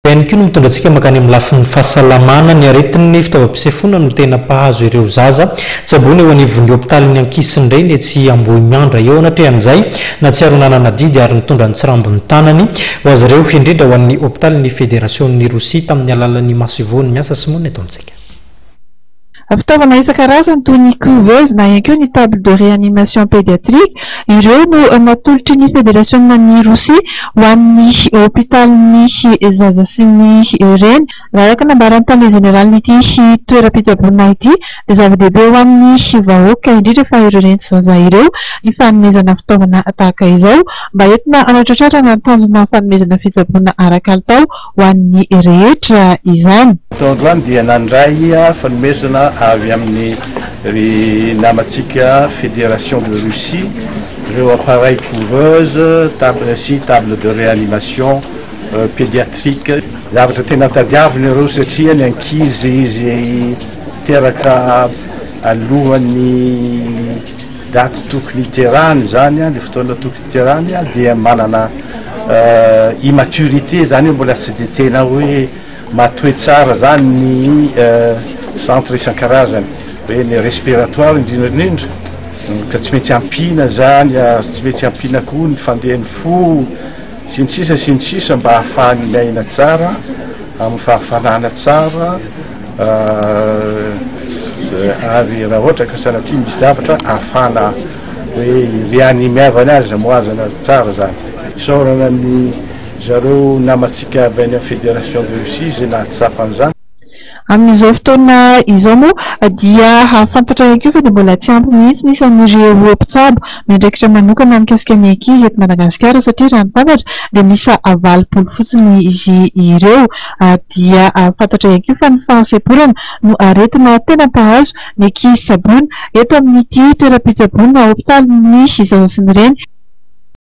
ihany koa no mitondratsika makany amin'ny lafin'ny fahasalamana ny aretin'ny fitaovam-pisefona no tena mpahazo ireo zaza tsabony eo anivon'ny hopitalin'ny ankisiny reny etsy Ambohimiandra eo anatrehan'izay na tsy aronanana didy ary nitondra ny tsirambony tanany ho azy ireo indrindra ho an'ny hopitalin'ny Fédération-ny Rosia tamin'ny alalan'ny masivony miasa Simone eto amintsika. Fitaovana isan-karazany toy ny couveuse na ihany koa ny table de réanimation pédiatrique ireo no natolotry ny Fédération-ny Rosia ho an'ny hopitalin'ny zaza sy ny reny. Raha araka nambaran'ny tany général n'ity toeram-pitsaboana ity dia zava-dehibe ho an'ny vahoaka indrindra fa ireo reny zaza ireo ny fanomezana fitaovana tahaka izao mba entina anatratrarana ny tanjona fanomezana fitsaboana ara-kalitao ho an'ny rehetra izany. Androany dia nandray fanomezana avy amin'ny namatsika Fédération de Russie ireo appareil couveuse table de réanimation pédiatrique zavatra tena tadiavina ireo satria ny ankizy izy teraka alohan'ny daty tokony hiterahany zany le fotoana tokony hiterahany dia manana immaturité zany mbola tsy dia tena hoe matoe tsara zany ny centre isan-karazany hoe ny respiratoire indrindrandrindra ka tsy mety ampina zany tsy mety ampina koa ny fandehan'ny fo sy ny sisa mba ahafahany miaina tsara amin'ny fahafanana tsara ary raha ohatra ka sanatria misy zavatra ahafana hoe réanimevany azy moazana tsara zany isaorana ny zareo namatsika avy any Fédération de Russie zay nahatsapan'izany. Amin'izao fotoana izao moa dia hafantatra ihany koa fa dia mbola tsy ampy mihitsy ny isan'ireo mpitsabo miandraikitra manokana mikasika ny ankizy eto Madagasikara satria raha ny fantatra dia misy 80 fotsiny izy ireo dia fantatra ihany koa fa ny fahasaborana no aretina tena mpahazo ny ankizy tsabona eto amin'ity toeram-pitsaboana hopitalin'ny zaza sy ny reny.